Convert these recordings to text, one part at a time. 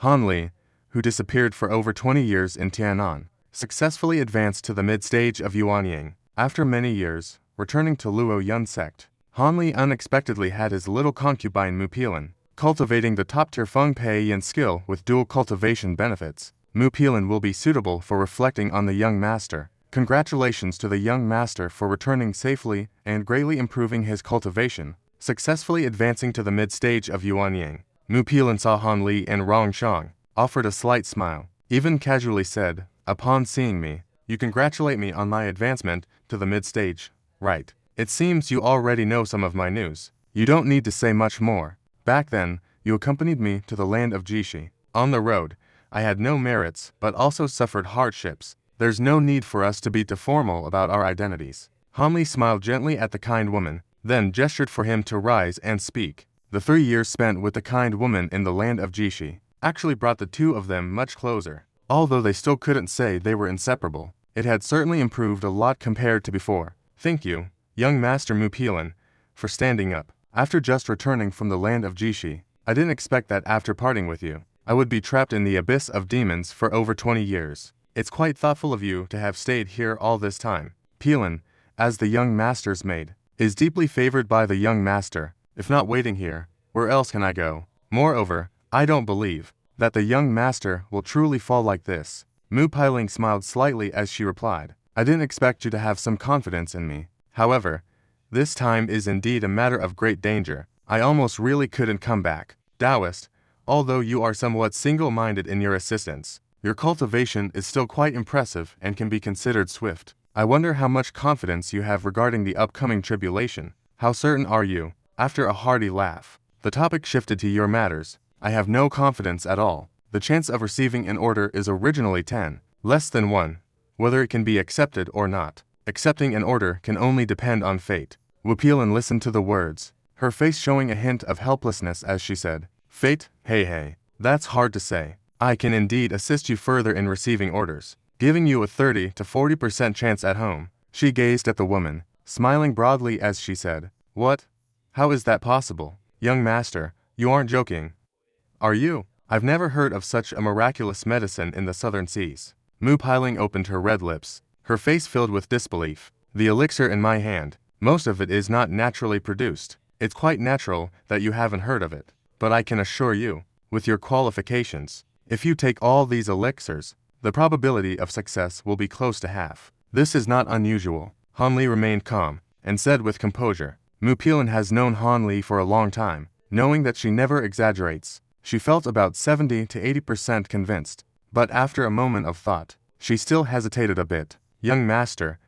Han Li, who disappeared for over 20 years in Tianan, successfully advanced to the mid-stage of Yuanying. After many years, returning to Luoyun Sect, Han Li unexpectedly had his little concubine Mu Peiling, cultivating the top-tier Feng Peiyan skill with dual cultivation benefits. Mu Peiling will be suitable for reflecting on the young master. Congratulations to the young master for returning safely and greatly improving his cultivation, successfully advancing to the mid-stage of Yuanying. Mu Peiling saw Han Li and Rong Shang, offered a slight smile, even casually said, "Upon seeing me, you congratulate me on my advancement to the mid-stage, right? It seems you already know some of my news. You don't need to say much more. Back then, you accompanied me to the land of Jishi. On the road, I had no merits but also suffered hardships. There's no need for us to be too formal about our identities." Han Li smiled gently at the kind woman, then gestured for him to rise and speak. The 3 years spent with the kind woman in the land of Jishi actually brought the two of them much closer. Although they still couldn't say they were inseparable, it had certainly improved a lot compared to before. "Thank you, young Master Mu Peiling, for standing up. After just returning from the land of Jishi, I didn't expect that after parting with you, I would be trapped in the abyss of demons for over 20 years. It's quite thoughtful of you to have stayed here all this time. Peiling, as the young master's maid, is deeply favored by the young master. If not waiting here, where else can I go? Moreover, I don't believe that the young master will truly fall like this." Mu Peiling smiled slightly as she replied, "I didn't expect you to have some confidence in me. However, this time is indeed a matter of great danger. I almost really couldn't come back. Taoist, although you are somewhat single-minded in your assistance, your cultivation is still quite impressive and can be considered swift. I wonder how much confidence you have regarding the upcoming tribulation. How certain are you?" After a hearty laugh, the topic shifted to your matters. "I have no confidence at all. The chance of receiving an order is originally 10, less than 1, whether it can be accepted or not. Accepting an order can only depend on fate." Mu Peiling listened to the words, her face showing a hint of helplessness as she said, "Fate? Hey, that's hard to say. I can indeed assist you further in receiving orders, giving you a 30 to 40% chance at home." She gazed at the woman, smiling broadly as she said, "What? How is that possible? Young master, you aren't joking, are you? I've never heard of such a miraculous medicine in the southern seas." Mu Peiling opened her red lips, her face filled with disbelief. "The elixir in my hand, most of it is not naturally produced. It's quite natural that you haven't heard of it. But I can assure you, with your qualifications, if you take all these elixirs, the probability of success will be close to half." This is not unusual. Han Li remained calm, and said with composure, Mu Peiling has known Han Li for a long time, knowing that she never exaggerates. She felt about 70 to 80% convinced, but after a moment of thought, she still hesitated a bit. "Young master,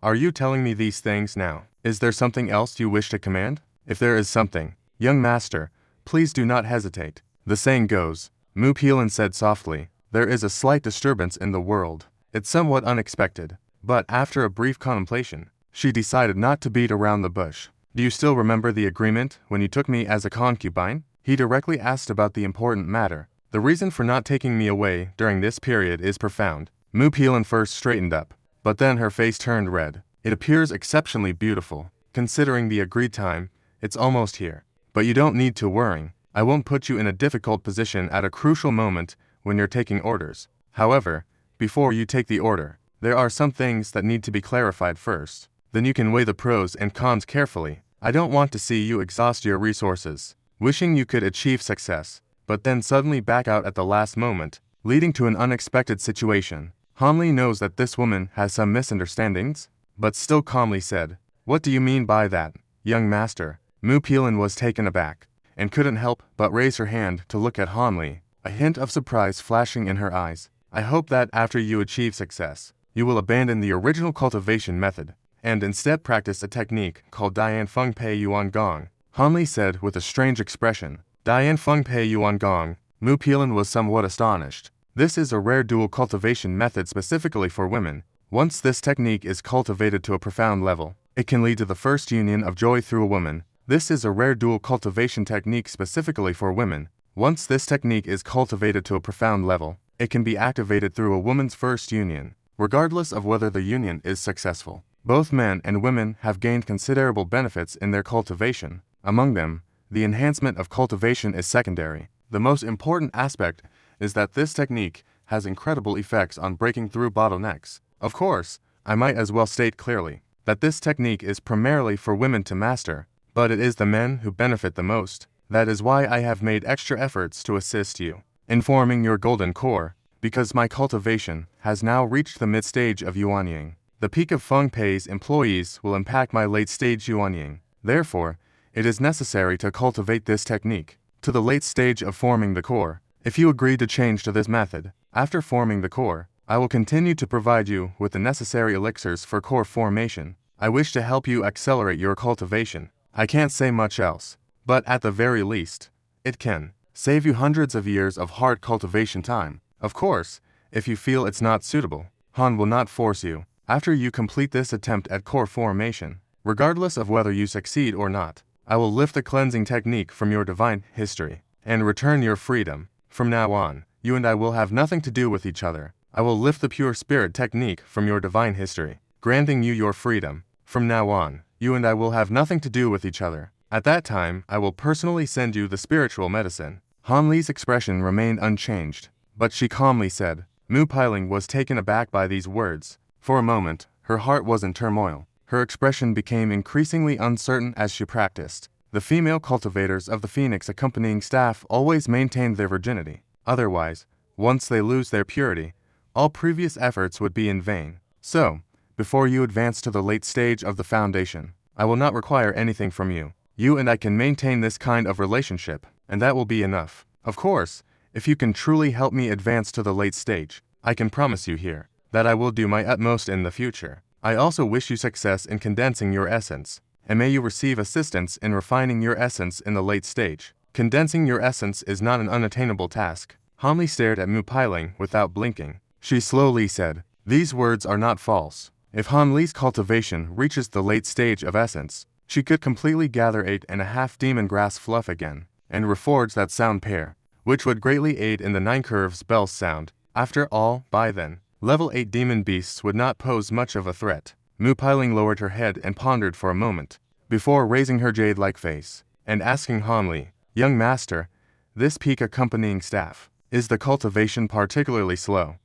are you telling me these things now? Is there something else you wish to command? If there is something, young master, please do not hesitate. The saying goes," Mu Peiling said softly, "there is a slight disturbance in the world. It's somewhat unexpected." But after a brief contemplation, she decided not to beat around the bush. "Do you still remember the agreement when you took me as a concubine?" He directly asked about the important matter. "The reason for not taking me away during this period is profound." Mu Peiling first straightened up, but then her face turned red. "It appears exceptionally beautiful. Considering the agreed time, it's almost here. But you don't need to worry. I won't put you in a difficult position at a crucial moment when you're taking orders. However, before you take the order, there are some things that need to be clarified first. Then you can weigh the pros and cons carefully. I don't want to see you exhaust your resources, wishing you could achieve success, but then suddenly back out at the last moment, leading to an unexpected situation." Han Li knows that this woman has some misunderstandings, but still calmly said, "What do you mean by that, young master?" Mu Peiling was taken aback, and couldn't help but raise her hand to look at Han Li, a hint of surprise flashing in her eyes. "I hope that after you achieve success, you will abandon the original cultivation method, and instead practice a technique called Dianfeng Peiyuan Art," Han Li said with a strange expression. Dianfeng Peiyuan Art. Mu Peiling was somewhat astonished. This is a rare dual cultivation method specifically for women. Once this technique is cultivated to a profound level, it can lead to the first union of joy through a woman. This is a rare dual cultivation technique specifically for women. Once this technique is cultivated to a profound level, it can be activated through a woman's first union, regardless of whether the union is successful. Both men and women have gained considerable benefits in their cultivation. Among them, the enhancement of cultivation is secondary. The most important aspect is that this technique has incredible effects on breaking through bottlenecks. Of course, I might as well state clearly that this technique is primarily for women to master, but it is the men who benefit the most. That is why I have made extra efforts to assist you in forming your golden core, because my cultivation has now reached the mid-stage of Yuanying. The peak of Feng Pei's employees will impact my late-stage Yuanying. Therefore, it is necessary to cultivate this technique to the late stage of forming the core. If you agree to change to this method, after forming the core, I will continue to provide you with the necessary elixirs for core formation. I wish to help you accelerate your cultivation. I can't say much else, but at the very least, it can save you hundreds of years of hard cultivation time. Of course, if you feel it's not suitable, Han will not force you. After you complete this attempt at core formation, regardless of whether you succeed or not, I will lift the cleansing technique from your divine history and return your freedom. From now on, you and I will have nothing to do with each other. I will lift the pure spirit technique from your divine history, granting you your freedom. From now on, you and I will have nothing to do with each other. At that time, I will personally send you the spiritual medicine. Han Li's expression remained unchanged, but she calmly said. Mu Peiling was taken aback by these words. For a moment, her heart was in turmoil. Her expression became increasingly uncertain as she practiced. The female cultivators of the Phoenix accompanying staff always maintained their virginity. Otherwise, once they lose their purity, all previous efforts would be in vain. So, before you advance to the late stage of the foundation, I will not require anything from you. You and I can maintain this kind of relationship, and that will be enough. Of course, if you can truly help me advance to the late stage, I can promise you here that I will do my utmost in the future. I also wish you success in condensing your essence, and may you receive assistance in refining your essence in the late stage. Condensing your essence is not an unattainable task. Han Li stared at Mu Peiling without blinking. She slowly said, these words are not false. If Han Li's cultivation reaches the late stage of essence, she could completely gather 8.5 demon grass fluff again, and reforge that sound pair, which would greatly aid in the 9 curves bell sound. After all, by then, level 8 demon beasts would not pose much of a threat. Mu Peiling lowered her head and pondered for a moment, before raising her jade-like face, and asking Han Li, young master, this peak accompanying staff, is the cultivation particularly slow?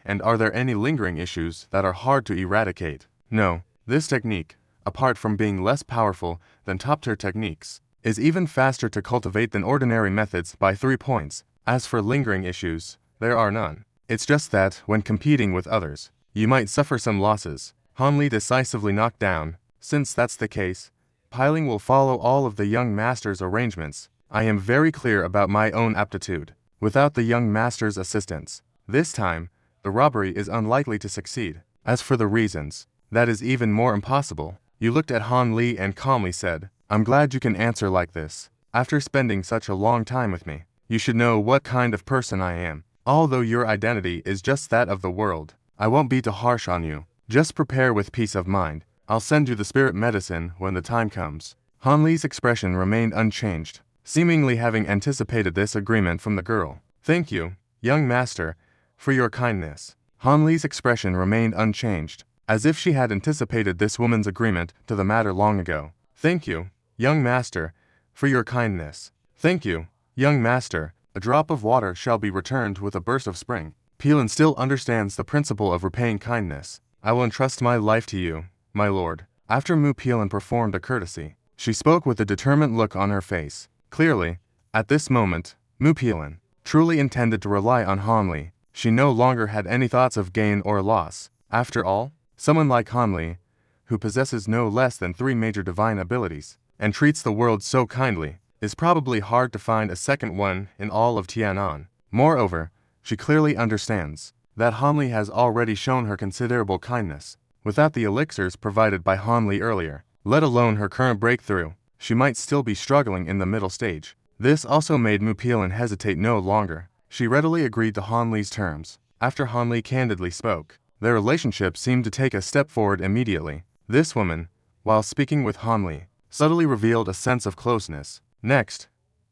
And are there any lingering issues that are hard to eradicate? No, this technique, apart from being less powerful than top-tier techniques, is even faster to cultivate than ordinary methods by 3 points. As for lingering issues, there are none. It's just that, when competing with others, you might suffer some losses. Han Li decisively knocked down. Since that's the case, Peiling will follow all of the young master's arrangements. I am very clear about my own aptitude. Without the young master's assistance, this time, the robbery is unlikely to succeed. As for the reasons, that is even more impossible. You looked at Han Li and calmly said, I'm glad you can answer like this. After spending such a long time with me, you should know what kind of person I am. Although your identity is just that of the world, I won't be too harsh on you. Just prepare with peace of mind. I'll send you the spirit medicine when the time comes. Han Li's expression remained unchanged, seemingly having anticipated this agreement from the girl. Thank you, young master, for your kindness. Han Li's expression remained unchanged, as if she had anticipated this woman's agreement to the matter long ago. Thank you, young master, for your kindness. Thank you, young master. A drop of water shall be returned with a burst of spring. Peiling still understands the principle of repaying kindness. I will entrust my life to you, my lord. After Mu Peiling performed a courtesy, she spoke with a determined look on her face. Clearly, at this moment, Mu Peiling truly intended to rely on Han Li. She no longer had any thoughts of gain or loss. After all, someone like Han Li, who possesses no less than 3 major divine abilities, and treats the world so kindly, is probably hard to find a second one in all of Tianan. Moreover, she clearly understands that Han Li has already shown her considerable kindness. Without the elixirs provided by Han Li earlier, let alone her current breakthrough, she might still be struggling in the middle stage. This also made Mu Peiling hesitate no longer. She readily agreed to Han Li's terms. After Han Li candidly spoke, their relationship seemed to take a step forward immediately. This woman, while speaking with Han Li, subtly revealed a sense of closeness. Next,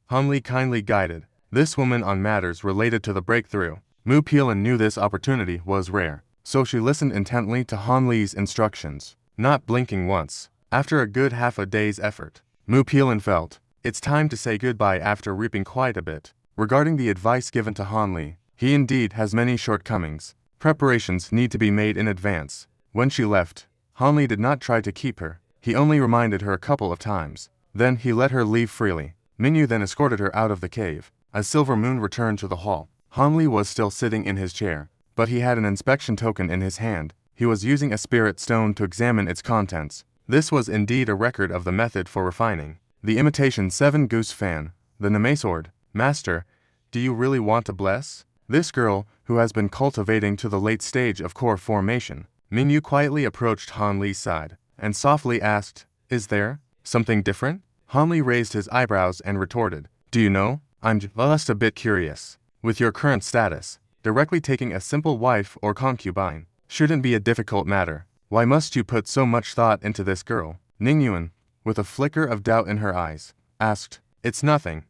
Han Li kindly guided this woman on matters related to the breakthrough. Mu Peiling knew this opportunity was rare, so she listened intently to Han Li's instructions, not blinking once. After a good half a day's effort, Mu Peiling felt it's time to say goodbye after reaping quite a bit. Regarding the advice given to Han Li, He indeed has many shortcomings. Preparations need to be made in advance. When she left, Hanli did not try to keep her. He only reminded her a couple of times. Then he let her leave freely. Mingyu then escorted her out of the cave. As Silver Moon returned to the hall, Hanli was still sitting in his chair, but he had an inspection token in his hand. He was using a spirit stone to examine its contents. This was indeed a record of the method for refining. The imitation 7 Goose Fan, the Namesword. Master, do you really want to bless this girl who has been cultivating to the late stage of core formation? Mingyu quietly approached Han Li's side and softly asked, "Is there something different?" Han Li raised his eyebrows and retorted, "Do you know, I'm just a bit curious. With your current status, directly taking a simple wife or concubine shouldn't be a difficult matter. Why must you put so much thought into this girl?" Ningyuan, with a flicker of doubt in her eyes, asked, "It's nothing.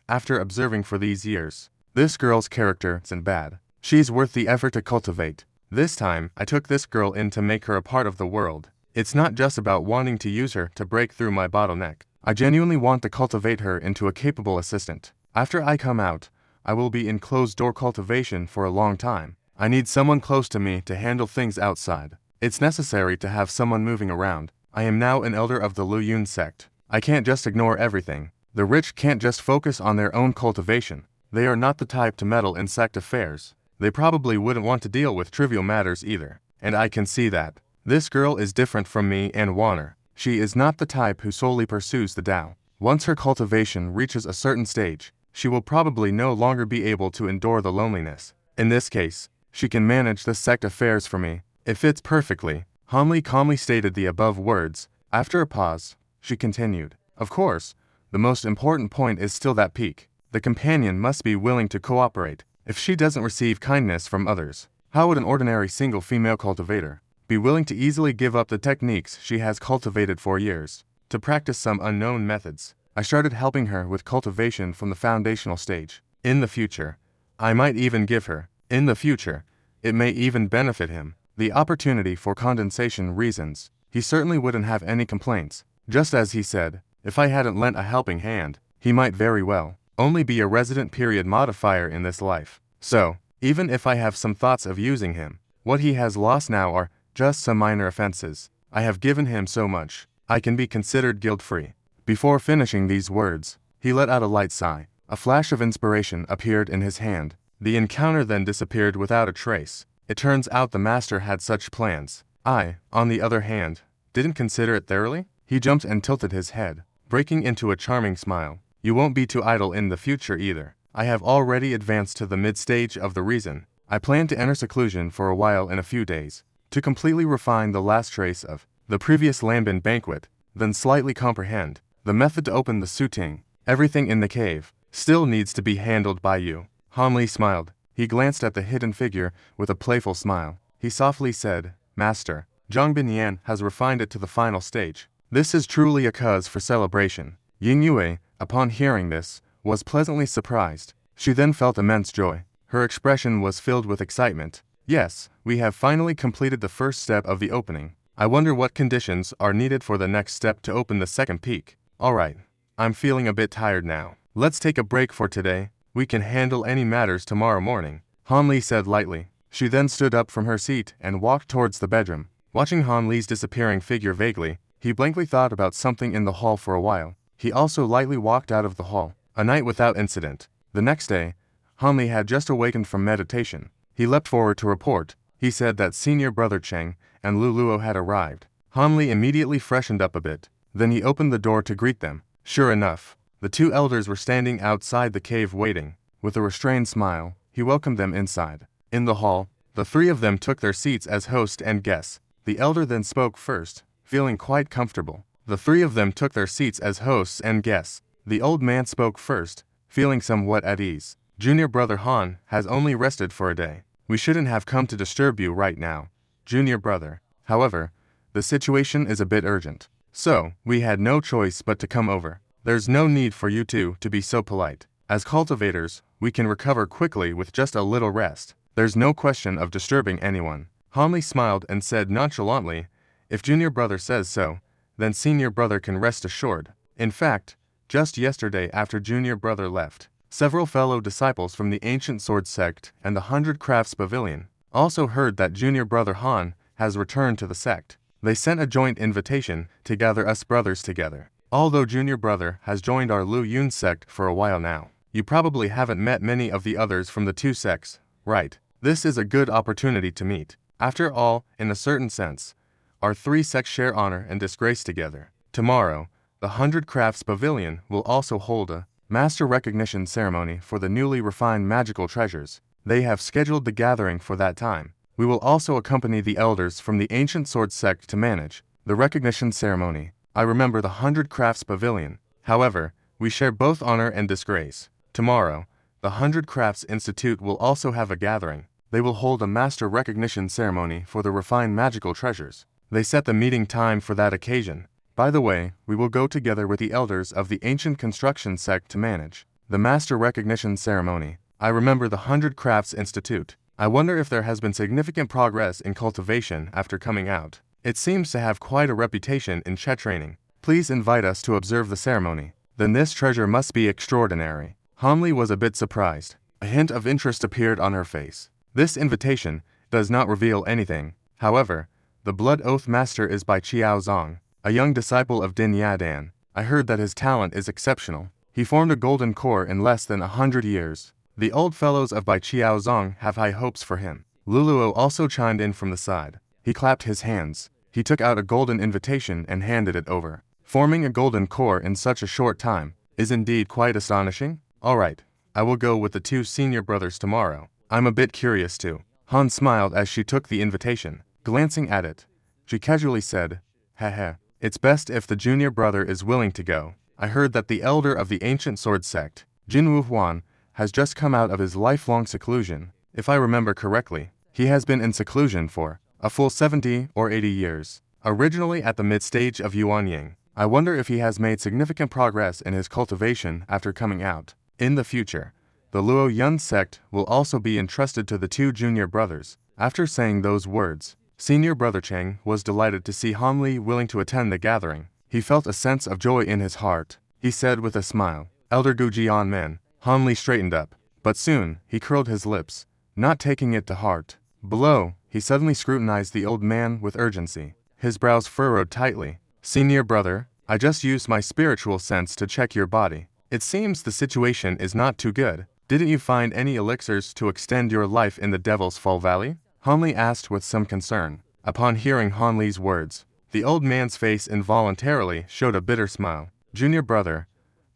After observing for these years, this girl's character isn't bad. She's worth the effort to cultivate. This time, I took this girl in to make her a part of the world. It's not just about wanting to use her to break through my bottleneck. I genuinely want to cultivate her into a capable assistant. After I come out, I will be in closed-door cultivation for a long time. I need someone close to me to handle things outside. It's necessary to have someone moving around. I am now an elder of the Luoyun Sect. I can't just ignore everything. The rich can't just focus on their own cultivation. They are not the type to meddle in sect affairs. They probably wouldn't want to deal with trivial matters either. And I can see that. This girl is different from me and Warner. She is not the type who solely pursues the Tao. Once her cultivation reaches a certain stage, she will probably no longer be able to endure the loneliness. In this case, she can manage the sect affairs for me. It fits perfectly." Han Li calmly stated the above words. After a pause, she continued, "Of course, the most important point is still that peak. The companion must be willing to cooperate. If she doesn't receive kindness from others, how would an ordinary single female cultivator be willing to easily give up the techniques she has cultivated for years to practice some unknown methods? I started helping her with cultivation from the foundational stage. In the future, I might even give her. In the future, it may even benefit him. The opportunity for condensation reasons. He certainly wouldn't have any complaints. Just as he said, if I hadn't lent a helping hand, he might very well only be a resident period modifier in this life. So, even if I have some thoughts of using him, what he has lost now are just some minor offenses. I have given him so much, I can be considered guilt-free." Before finishing these words, he let out a light sigh. A flash of inspiration appeared in his hand. The encounter then disappeared without a trace. It turns out the master had such plans. I, on the other hand, didn't consider it thoroughly. He jumped and tilted his head, breaking into a charming smile. "You won't be too idle in the future either. I have already advanced to the mid-stage of the reason. I plan to enter seclusion for a while in a few days, to completely refine the last trace of the previous Lambin banquet, then slightly comprehend the method to open the suting. Everything in the cave still needs to be handled by you." Han Li smiled. He glanced at the hidden figure with a playful smile. He softly said, "Master, Zhongbin Yan has refined it to the final stage. This is truly a cause for celebration." Ying Yue, upon hearing this, was pleasantly surprised. She then felt immense joy. Her expression was filled with excitement. "Yes, we have finally completed the first step of the opening. I wonder what conditions are needed for the next step to open the second peak. Alright, I'm feeling a bit tired now. Let's take a break for today. We can handle any matters tomorrow morning," Han Li said lightly. She then stood up from her seat and walked towards the bedroom. Watching Han Li's disappearing figure vaguely, he blankly thought about something in the hall for a while. He also lightly walked out of the hall. A night without incident. The next day, Han Li had just awakened from meditation. He leapt forward to report. He said that senior brother Cheng and Lu Luo had arrived. Han Li immediately freshened up a bit. Then he opened the door to greet them. Sure enough, the two elders were standing outside the cave waiting. With a restrained smile, he welcomed them inside. In the hall, the three of them took their seats as host and guests. The elder then spoke first, feeling quite comfortable. The three of them took their seats as hosts and guests. The old man spoke first, feeling somewhat at ease. "Junior brother Han has only rested for a day. We shouldn't have come to disturb you right now, junior brother. However, the situation is a bit urgent. So, we had no choice but to come over. There's no need for you two to be so polite. As cultivators, we can recover quickly with just a little rest. There's no question of disturbing anyone." Han Li smiled and said nonchalantly, "If junior brother says so, then senior brother can rest assured. In fact, just yesterday after junior brother left, Several fellow disciples from the Ancient Sword Sect and the 100 Crafts Pavilion also heard that junior brother Han has returned to the sect. They sent a joint invitation to gather us brothers together. Although junior brother has joined our Luoyun Sect for a while now, you probably haven't met many of the others from the two sects, right? This is a good opportunity to meet. After all, in a certain sense, our three sects share honor and disgrace together. Tomorrow, the 100 Crafts Pavilion will also hold a master recognition ceremony for the newly refined magical treasures. They have scheduled the gathering for that time. We will also accompany the elders from the Ancient Sword Sect to manage the recognition ceremony. I remember the 100 Crafts Pavilion. However, we share both honor and disgrace. Tomorrow, the 100 Crafts Institute will also have a gathering. They will hold a master recognition ceremony for the refined magical treasures. They set the meeting time for that occasion. By the way, we will go together with the elders of the Ancient Construction Sect to manage the master recognition ceremony. I remember the 100 Crafts Institute. I wonder if there has been significant progress in cultivation after coming out. It seems to have quite a reputation in Che training. Please invite us to observe the ceremony. Then this treasure must be extraordinary. Hanli was a bit surprised. A hint of interest appeared on her face. This invitation does not reveal anything. However, the Blood Oath Master is by Qiao Zong, a young disciple of Din Yadan. I heard that his talent is exceptional. He formed a golden core in less than 100 years. The old fellows of Bai Qiao Zong have high hopes for him. Luluo also chimed in from the side. He clapped his hands. He took out a golden invitation and handed it over. Forming a golden core in such a short time is indeed quite astonishing. All right, I will go with the two senior brothers tomorrow. I'm a bit curious too. Han smiled as she took the invitation. Glancing at it, she casually said, "Haha, it's best if the junior brother is willing to go. I heard that the elder of the Ancient Sword Sect, Jinwu Huan, has just come out of his lifelong seclusion. If I remember correctly, he has been in seclusion for a full 70 or 80 years, originally at the mid-stage of Yuanying. I wonder if he has made significant progress in his cultivation after coming out. In the future, the Luoyun Sect will also be entrusted to the two junior brothers." After saying those words, senior brother Cheng was delighted to see Hanli willing to attend the gathering. He felt a sense of joy in his heart. He said with a smile, "Elder Gujian Men." Hanli straightened up, but soon he curled his lips, not taking it to heart. Below, he suddenly scrutinized the old man with urgency. His brows furrowed tightly. "Senior brother, I just used my spiritual sense to check your body. It seems the situation is not too good. Didn't you find any elixirs to extend your life in the Devil's Fall Valley?" Hanli asked with some concern. Upon hearing Hanli's words, the old man's face involuntarily showed a bitter smile. "Junior brother,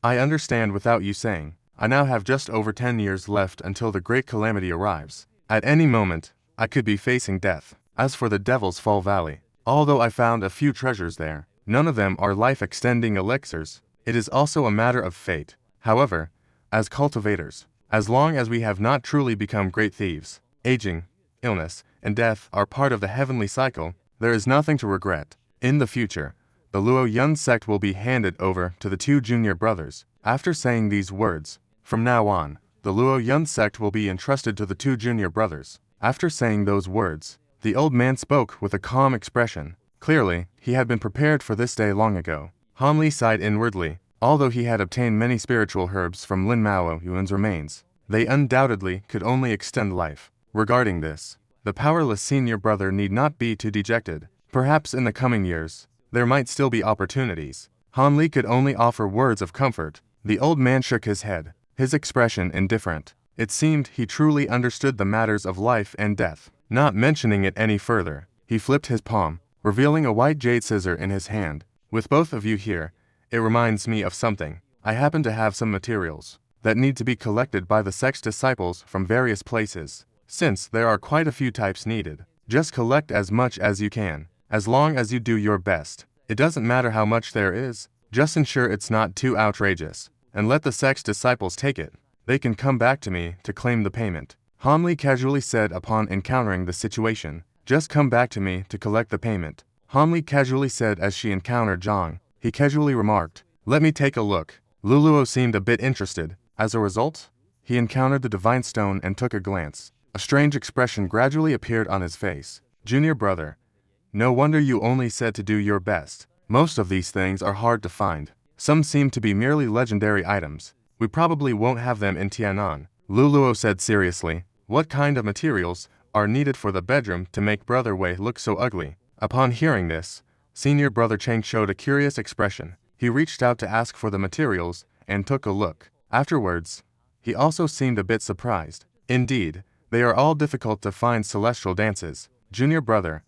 I understand without you saying. I now have just over 10 years left until the great calamity arrives. At any moment, I could be facing death. As for the Devil's Fall Valley, although I found a few treasures there, none of them are life-extending elixirs. It is also a matter of fate. However, as cultivators, as long as we have not truly become great thieves, aging, illness, and death are part of the heavenly cycle, there is nothing to regret. In the future, the Luoyun Sect will be handed over to the two junior brothers." After saying these words, "From now on, the Luoyun Sect will be entrusted to the two junior brothers." After saying those words, the old man spoke with a calm expression. Clearly, he had been prepared for this day long ago. Hanli sighed inwardly. Although he had obtained many spiritual herbs from Lin Mao Yuan's remains, they undoubtedly could only extend life. Regarding this, the powerless senior brother need not be too dejected. Perhaps in the coming years, there might still be opportunities. Hanli could only offer words of comfort. The old man shook his head, his expression indifferent. It seemed he truly understood the matters of life and death. Not mentioning it any further, he flipped his palm, revealing a white jade scissor in his hand. "With both of you here, it reminds me of something. I happen to have some materials that need to be collected by the sect's disciples from various places. Since there are quite a few types needed, just collect as much as you can, as long as you do your best. It doesn't matter how much there is, just ensure it's not too outrageous, and let the sect's disciples take it. They can come back to me to claim the payment." Hanli casually said upon encountering the situation. "Just come back to me to collect the payment," Hanli casually said as she encountered Zhang. He casually remarked, "Let me take a look." Luluo seemed a bit interested. As a result, he encountered the divine stone and took a glance. A strange expression gradually appeared on his face. "Junior brother, no wonder you only said to do your best. Most of these things are hard to find. Some seem to be merely legendary items. We probably won't have them in Tianan. Luo said seriously. What kind of materials are needed for the bedroom to make Brother Wei look so ugly? Upon hearing this, Senior Brother Cheng showed a curious expression. He reached out to ask for the materials and took a look. Afterwards, he also seemed a bit surprised. Indeed, they are all difficult to find celestial dances. Junior brother,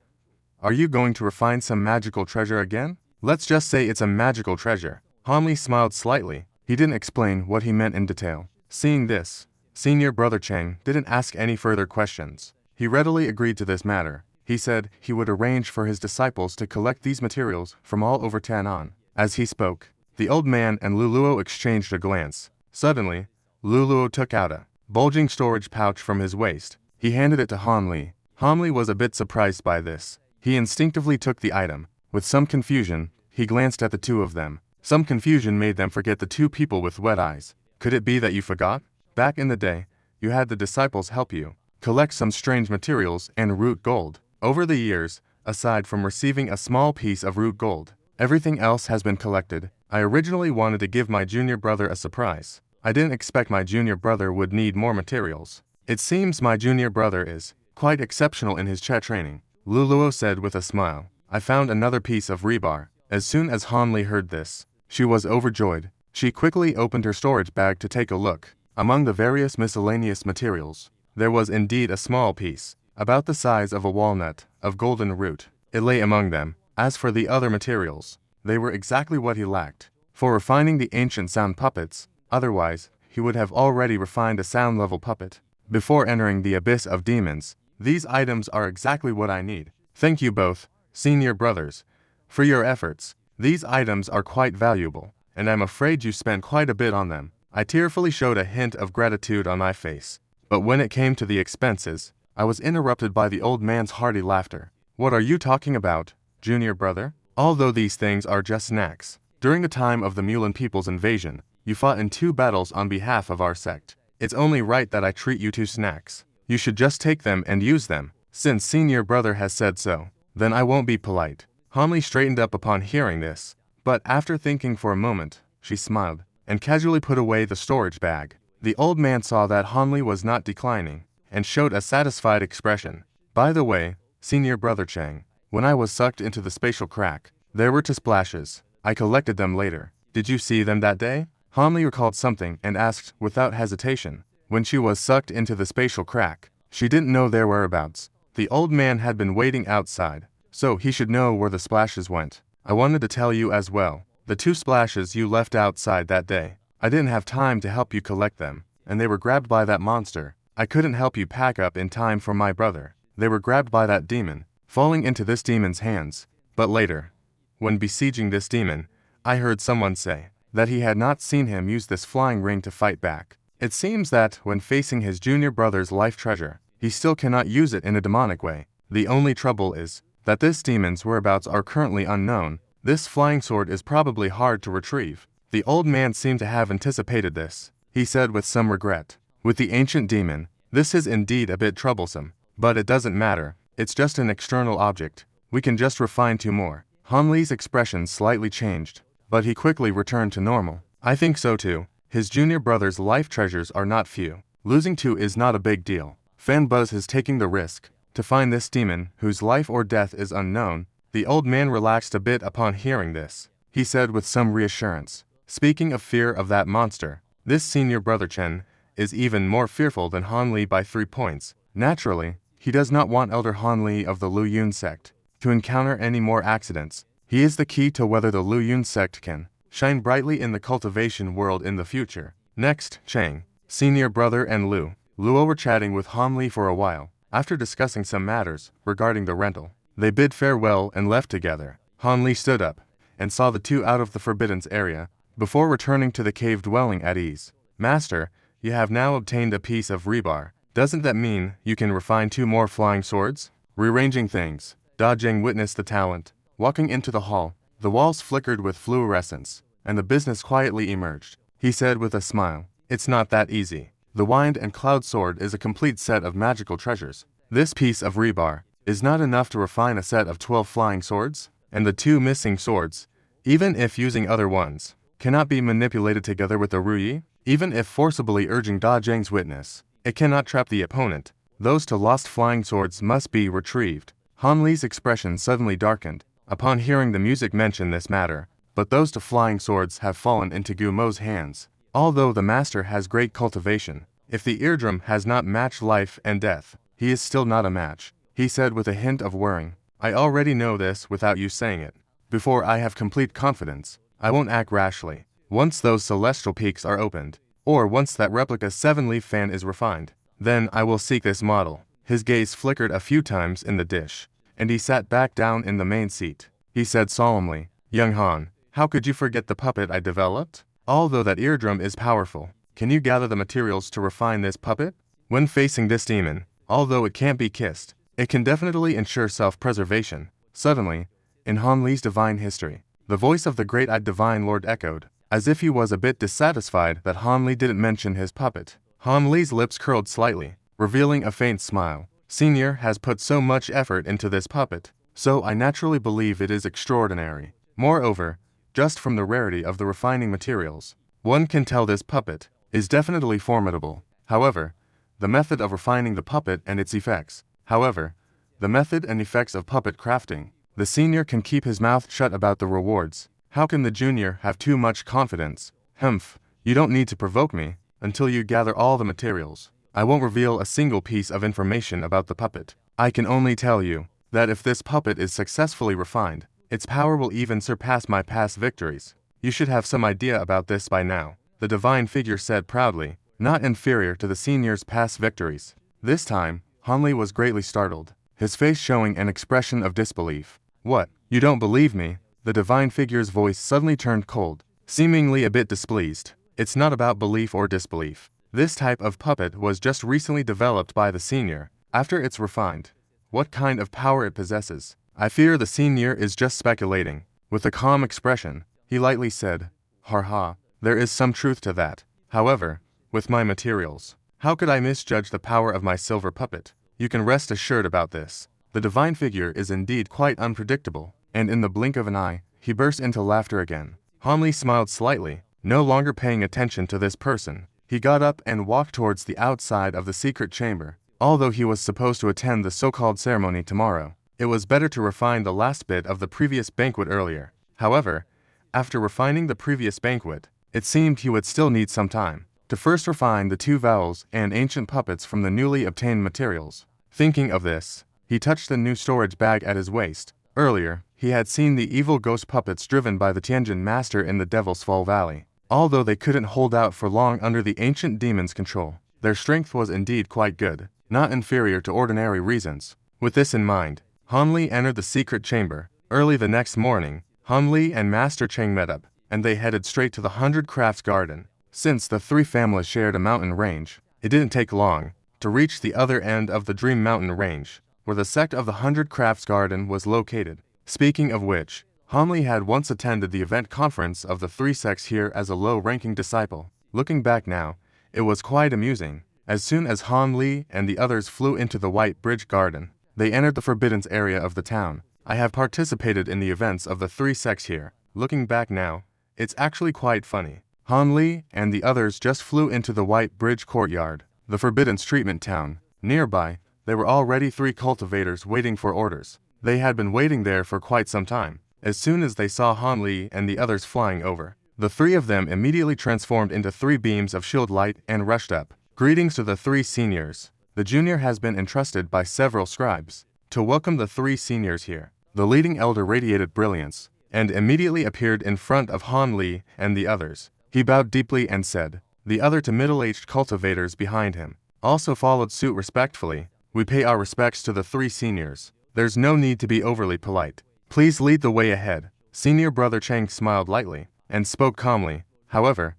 are you going to refine some magical treasure again? Let's just say it's a magical treasure. Hanli smiled slightly. He didn't explain what he meant in detail. Seeing this, Senior Brother Cheng didn't ask any further questions. He readily agreed to this matter. He said he would arrange for his disciples to collect these materials from all over Tianan. As he spoke, the old man and Luo exchanged a glance. Suddenly, Luo took out a bulging storage pouch from his waist. He handed it to Hanli. Hanli was a bit surprised by this. He instinctively took the item. With some confusion, he glanced at the two of them. Some confusion made them forget the two people with wet eyes. Could it be that you forgot? Back in the day, you had the disciples help you collect some strange materials and root gold. Over the years, aside from receiving a small piece of root gold, everything else has been collected. I originally wanted to give my junior brother a surprise. I didn't expect my junior brother would need more materials. It seems my junior brother is quite exceptional in his chat training, Luo said with a smile. I found another piece of rebar. As soon as Hanli heard this, she was overjoyed. She quickly opened her storage bag to take a look. Among the various miscellaneous materials, there was indeed a small piece, about the size of a walnut, of golden root. It lay among them. As for the other materials, they were exactly what he lacked for refining the ancient sound puppets. Otherwise, he would have already refined a sound-level puppet. Before entering the abyss of demons, these items are exactly what I need. Thank you both, senior brothers, for your efforts. These items are quite valuable, and I'm afraid you spent quite a bit on them. I tearfully showed a hint of gratitude on my face. But when it came to the expenses, I was interrupted by the old man's hearty laughter. What are you talking about, junior brother? Although these things are just snacks. During the time of the Mulan people's invasion, you fought in 2 battles on behalf of our sect. It's only right that I treat you to snacks. You should just take them and use them. Since senior brother has said so, then I won't be polite. Hanli straightened up upon hearing this, but after thinking for a moment, she smiled and casually put away the storage bag. The old man saw that Hanli was not declining and showed a satisfied expression. By the way, senior brother Cheng, when I was sucked into the spatial crack, there were 2 splashes. I collected them later. Did you see them that day? Hanli recalled something and asked without hesitation. When she was sucked into the spatial crack, she didn't know their whereabouts. The old man had been waiting outside, so he should know where the splashes went. I wanted to tell you as well. The 2 splashes you left outside that day, I didn't have time to help you collect them, and they were grabbed by that monster. I couldn't help you pack up in time for my brother. They were grabbed by that demon, falling into this demon's hands. But later, when besieging this demon, I heard someone say that he had not seen him use this flying ring to fight back. It seems that when facing his junior brother's life treasure, he still cannot use it in a demonic way. The only trouble is that this demon's whereabouts are currently unknown. This flying sword is probably hard to retrieve. The old man seemed to have anticipated this. He said with some regret, with the ancient demon, this is indeed a bit troublesome, but it doesn't matter. It's just an external object. We can just refine 2 more. Hanli's expression slightly changed, but he quickly returned to normal. I think so too. His junior brother's life treasures are not few. Losing 2 is not a big deal. Fan Buzz is taking the risk to find this demon whose life or death is unknown. The old man relaxed a bit upon hearing this. He said with some reassurance, speaking of fear of that monster, this senior brother Chen is even more fearful than Hanli by 3 points. Naturally, he does not want Elder Hanli of the Luoyun Sect to encounter any more accidents. He is the key to whether the Luoyun Sect can shine brightly in the cultivation world in the future. Next, Cheng, senior brother and Luo were chatting with Hanli for a while. After discussing some matters regarding the rental, they bid farewell and left together. Hanli stood up and saw the 2 out of the Forbidden's area before returning to the cave dwelling at ease. Master, you have now obtained a piece of rebar. Doesn't that mean you can refine 2 more flying swords? Rearranging things, Da Jing witnessed the talent. Walking into the hall, the walls flickered with fluorescence, and the business quietly emerged. He said with a smile, it's not that easy. The Wind and Cloud Sword is a complete set of magical treasures. This piece of rebar is not enough to refine a set of 12 flying swords, and the 2 missing swords, even if using other ones, cannot be manipulated together with the Ruyi. Even if forcibly urging Da Zheng's witness, it cannot trap the opponent. Those two lost flying swords must be retrieved. Han Li's expression suddenly darkened upon hearing the music mention this matter, but those two flying swords have fallen into Gu Mo's hands. Although the master has great cultivation, if the eardrum has not matched life and death, he is still not a match, he said with a hint of worrying. I already know this without you saying it. Before I have complete confidence, I won't act rashly. Once those celestial peaks are opened, or once that replica 7-leaf fan is refined, then I will seek this model. His gaze flickered a few times in the dish, and he sat back down in the main seat. He said solemnly, Young Han, how could you forget the puppet I developed? Although that eardrum is powerful, can you gather the materials to refine this puppet? When facing this demon, although it can't be kissed, it can definitely ensure self-preservation. Suddenly, in Han Li's divine history, the voice of the great-eyed divine lord echoed, as if he was a bit dissatisfied that Han Li didn't mention his puppet. Han Li's lips curled slightly, revealing a faint smile. Senior has put so much effort into this puppet, so I naturally believe it is extraordinary. Moreover, just from the rarity of the refining materials, one can tell this puppet is definitely formidable. However, the method of refining the puppet and its effects. The method and effects of puppet crafting. The senior can keep his mouth shut about the rewards. How can the junior have too much confidence? Humph, you don't need to provoke me. Until you gather all the materials, I won't reveal a single piece of information about the puppet. I can only tell you that if this puppet is successfully refined, its power will even surpass my past victories. You should have some idea about this by now, the divine figure said proudly, not inferior to the senior's past victories. This time, Han Li was greatly startled, his face showing an expression of disbelief. What, you don't believe me? The divine figure's voice suddenly turned cold, seemingly a bit displeased. It's not about belief or disbelief. This type of puppet was just recently developed by the senior, after it's refined. What kind of power it possesses? I fear the senior is just speculating. With a calm expression, he lightly said, ha, there is some truth to that. However, with my materials, how could I misjudge the power of my silver puppet? You can rest assured about this. The divine figure is indeed quite unpredictable, and in the blink of an eye, he burst into laughter again. Han Li smiled slightly, no longer paying attention to this person. He got up and walked towards the outside of the secret chamber. Although he was supposed to attend the so-called ceremony tomorrow, it was better to refine the last bit of the previous banquet earlier. However, after refining the previous banquet, it seemed he would still need some time to first refine the 2 vowels and ancient puppets from the newly obtained materials. Thinking of this, he touched the new storage bag at his waist. Earlier, he had seen the evil ghost puppets driven by the Tianjin master in the Devil's Fall Valley. Although they couldn't hold out for long under the ancient demon's control, their strength was indeed quite good, not inferior to ordinary reasons. With this in mind, Han Li entered the secret chamber. Early the next morning, Han Li and Master Cheng met up, and they headed straight to the 100 Crafts Garden. Since the 3 families shared a mountain range, it didn't take long to reach the other end of the Dream Mountain range, where the sect of the 100 Crafts Garden was located. Speaking of which, Han Li had once attended the event conference of the 3 sects here as a low-ranking disciple. Looking back now, it was quite amusing. As soon as Han Li and the others flew into the White Bridge Garden, they entered the Forbidden area of the town. I have participated in the events of the 3 sects here. Looking back now, it's actually quite funny. Han Li and the others just flew into the White Bridge courtyard, the Forbidden Treatment town. Nearby, there were already 3 cultivators waiting for orders. They had been waiting there for quite some time. As soon as they saw Han Li and the others flying over, the 3 of them immediately transformed into 3 beams of shield light and rushed up. Greetings to the 3 seniors. The junior has been entrusted by several scribes to welcome the 3 seniors here. The leading elder radiated brilliance, and immediately appeared in front of Han Li and the others. He bowed deeply and said, the other 2 middle-aged cultivators behind him also followed suit respectfully. We pay our respects to the 3 seniors. There's no need to be overly polite. Please lead the way ahead. Senior brother Cheng smiled lightly and spoke calmly. However,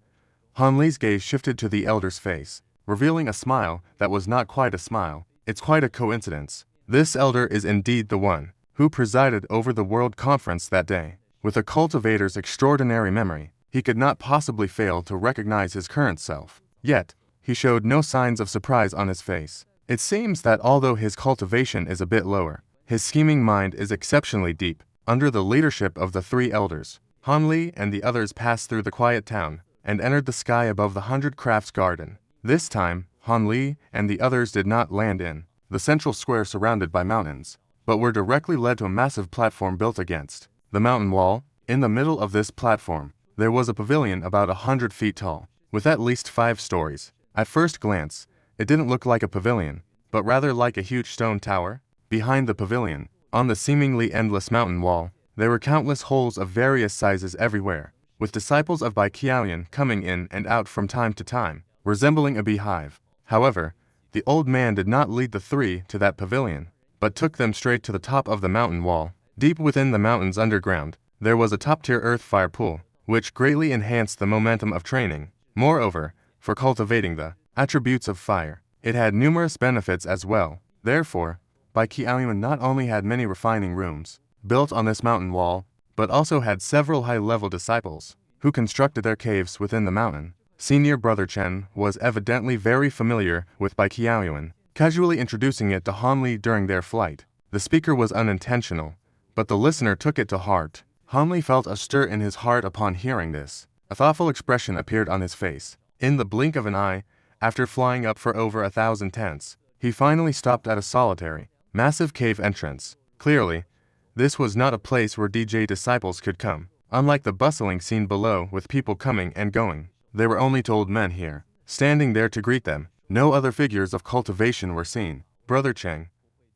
Han Li's gaze shifted to the elder's face, revealing a smile that was not quite a smile. It's quite a coincidence. This elder is indeed the one who presided over the World Conference that day. With a cultivator's extraordinary memory, he could not possibly fail to recognize his current self. Yet, he showed no signs of surprise on his face. It seems that although his cultivation is a bit lower, his scheming mind is exceptionally deep. Under the leadership of the 3 elders, Han Li and the others passed through the quiet town and entered the sky above the 100 Crafts Garden. This time, Han Li and the others did not land in the central square surrounded by mountains, but were directly led to a massive platform built against the mountain wall. In the middle of this platform, there was a pavilion about 100 feet tall, with at least 5 stories. At first glance, it didn't look like a pavilion, but rather like a huge stone tower. Behind the pavilion, on the seemingly endless mountain wall, there were countless holes of various sizes everywhere, with disciples of Bai Qiaoyan coming in and out from time to time, resembling a beehive. However, the old man did not lead the 3 to that pavilion, but took them straight to the top of the mountain wall. Deep within the mountains underground, there was a top-tier earth fire pool, which greatly enhanced the momentum of training. Moreover, for cultivating the attributes of fire, it had numerous benefits as well. Therefore, Bai Qiaoyan not only had many refining rooms built on this mountain wall, but also had several high-level disciples who constructed their caves within the mountain. Senior brother Cheng was evidently very familiar with Bai Qiaoyan, casually introducing it to Han Li during their flight. The speaker was unintentional, but the listener took it to heart. Han Li felt a stir in his heart upon hearing this. A thoughtful expression appeared on his face. In the blink of an eye, after flying up for over 1,000 tents, he finally stopped at a solitary, massive cave entrance. Clearly, this was not a place where DJ disciples could come. Unlike the bustling scene below with people coming and going, there were only 2 old men here, standing there to greet them. No other figures of cultivation were seen. Brother Cheng,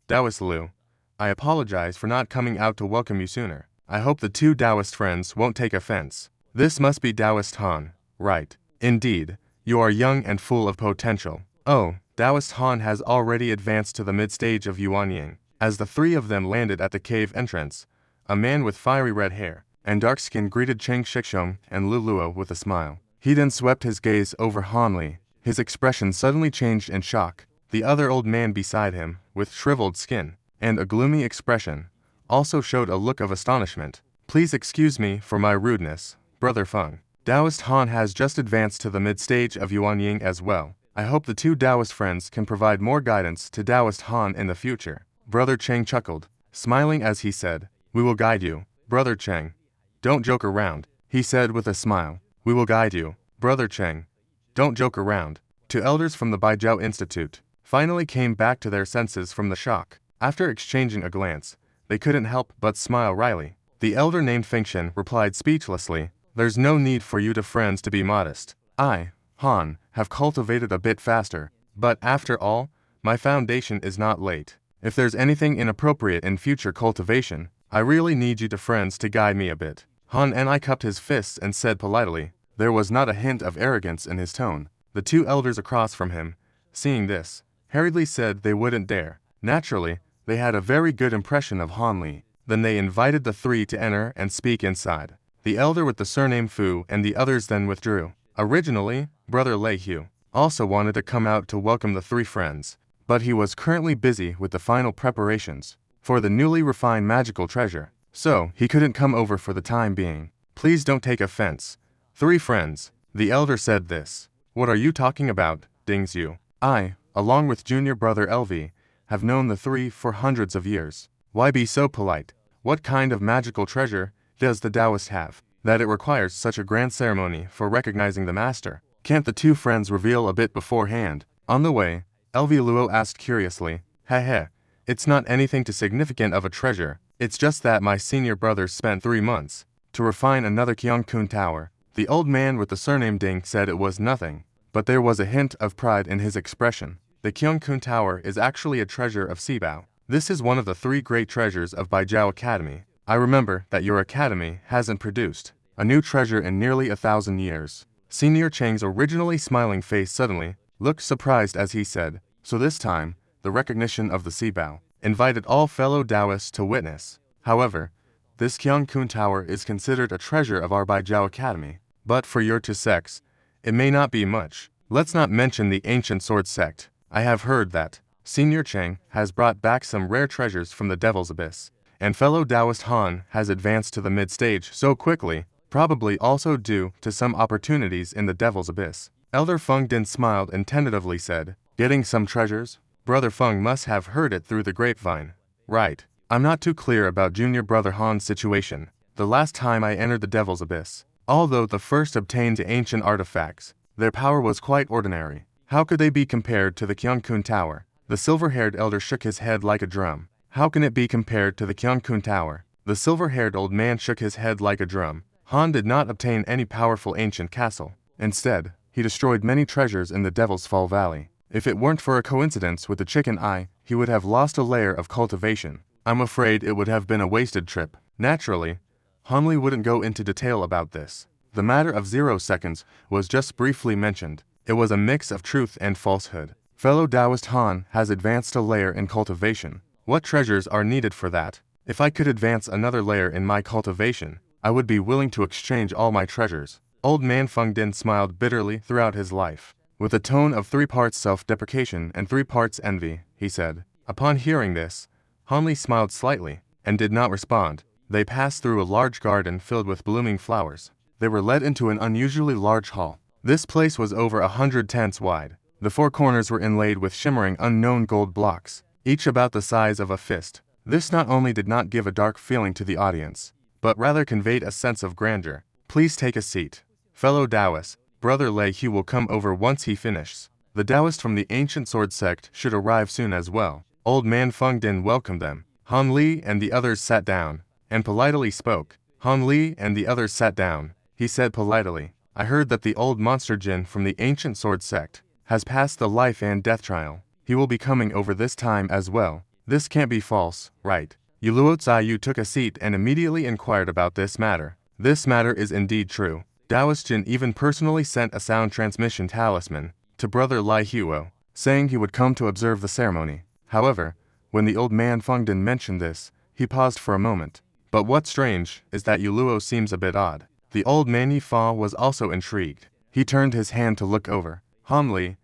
Taoist Liu, I apologize for not coming out to welcome you sooner. I hope the 2 Taoist friends won't take offense. This must be Taoist Han, right? Indeed, you are young and full of potential. Oh, Taoist Han has already advanced to the mid-stage of Yuanying. As the 3 of them landed at the cave entrance, a man with fiery red hair and dark skin greeted Cheng Shixong and Lu Luo with a smile. He then swept his gaze over Han Li. His expression suddenly changed in shock. The other old man beside him, with shriveled skin and a gloomy expression, also showed a look of astonishment. Please excuse me for my rudeness, Brother Feng. Taoist Han has just advanced to the mid-stage of Yuanying as well. I hope the 2 Taoist friends can provide more guidance to Taoist Han in the future. Brother Cheng chuckled, smiling as he said, We will guide you, Brother Cheng. Don't joke around, he said with a smile. We will guide you, Brother Cheng. Don't joke around. 2 elders from the Baijiao Institute finally came back to their senses from the shock. After exchanging a glance, they couldn't help but smile wryly. The elder named Fengshen replied speechlessly, There's no need for you 2 friends to be modest. I, Han, have cultivated a bit faster, but after all, my foundation is not late. If there's anything inappropriate in future cultivation, I really need you 2 friends to guide me a bit. Han and I cupped his fists and said politely. There was not a hint of arrogance in his tone. The 2 elders across from him, seeing this, hurriedly said they wouldn't dare. Naturally, they had a very good impression of Han Li. Then they invited the 3 to enter and speak inside. The elder with the surname Fu and the others then withdrew. Originally, Brother Lei Hu also wanted to come out to welcome the 3 friends, but he was currently busy with the final preparations for the newly refined magical treasure, so he couldn't come over for the time being. Please don't take offense, 3 friends. The elder said this. What are you talking about, Ding Zhu? I, along with junior brother LV, have known the 3 for hundreds of years. Why be so polite? What kind of magical treasure does the Taoist have, that it requires such a grand ceremony for recognizing the master? Can't the 2 friends reveal a bit beforehand? On the way, LV Luo asked curiously, Heh, it's not anything too significant of a treasure, it's just that my senior brother spent 3 months to refine another Qiangkun tower. The old man with the surname Ding said it was nothing, but there was a hint of pride in his expression. The Qiangkun Tower is actually a treasure of Sibao. This is one of the 3 great treasures of Baijiao Academy. I remember that your academy hasn't produced a new treasure in nearly 1,000 years. Senior Cheng's originally smiling face suddenly looked surprised as he said, So this time, the recognition of the Sibao invited all fellow Taoists to witness. However, this Qiangkun Tower is considered a treasure of our Baijiao Academy. But for your 2 sects, it may not be much. Let's not mention the ancient sword sect. I have heard that Senior Cheng has brought back some rare treasures from the Devil's Abyss, and fellow Taoist Han has advanced to the mid-stage so quickly, probably also due to some opportunities in the Devil's Abyss. Elder Feng Din smiled and tentatively said, Getting some treasures? Brother Feng must have heard it through the grapevine. Right. I'm not too clear about junior brother Han's situation. The last time I entered the Devil's Abyss, Although the first obtained ancient artifacts, their power was quite ordinary. How could they be compared to the Gyeongkun Tower? The silver-haired elder shook his head like a drum. How can it be compared to the Gyeongkun Tower? The silver-haired old man shook his head like a drum. Han did not obtain any powerful ancient castle. Instead, he destroyed many treasures in the Devil's Fall Valley. If it weren't for a coincidence with the chicken eye, he would have lost a layer of cultivation. I'm afraid it would have been a wasted trip. Naturally, Han Li wouldn't go into detail about this. The matter of 0 seconds was just briefly mentioned. It was a mix of truth and falsehood. Fellow Taoist Han has advanced a layer in cultivation. What treasures are needed for that? If I could advance another layer in my cultivation, I would be willing to exchange all my treasures. Old man Feng Din smiled bitterly throughout his life. With a tone of 3 parts self-deprecation and 3 parts envy, he said. Upon hearing this, Han Li smiled slightly, and did not respond. They passed through a large garden filled with blooming flowers. They were led into an unusually large hall. This place was over 100 tents wide. The 4 corners were inlaid with shimmering unknown gold blocks, each about the size of a fist. This not only did not give a dark feeling to the audience, but rather conveyed a sense of grandeur. Please take a seat. Fellow Taoists, Brother Lei Hu will come over once he finishes. The Taoist from the ancient sword sect should arrive soon as well. Old man Feng Din welcomed them. Han Li and the others sat down, and politely spoke. Han Li and the others sat down. He said politely, I heard that the old monster Jin from the ancient sword sect has passed the life and death trial. He will be coming over this time as well. This can't be false, right? Luo Ziyu took a seat and immediately inquired about this matter. This matter is indeed true. Taoist Jin even personally sent a sound transmission talisman to Brother Lai Huo, saying he would come to observe the ceremony. However, when the old man Feng Din mentioned this, he paused for a moment. But what's strange is that Luo seems a bit odd. The old man Yi Fa was also intrigued. He turned his hand to look over. Han Li,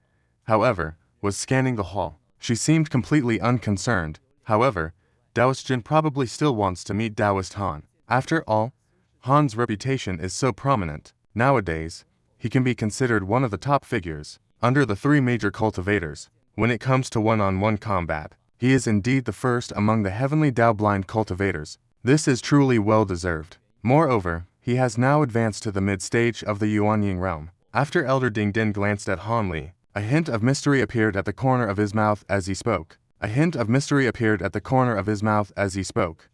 however, was scanning the hall. She seemed completely unconcerned. However, Taoist Jin probably still wants to meet Taoist Han. After all, Han's reputation is so prominent. Nowadays, he can be considered one of the top figures under the 3 major cultivators. When it comes to one-on-one combat, he is indeed the first among the heavenly Dao-blind cultivators. This is truly well-deserved. Moreover, he has now advanced to the mid-stage of the Yuanying realm. After Elder Ding Din glanced at Han Li, a hint of mystery appeared at the corner of his mouth as he spoke. A hint of mystery appeared at the corner of his mouth as he spoke.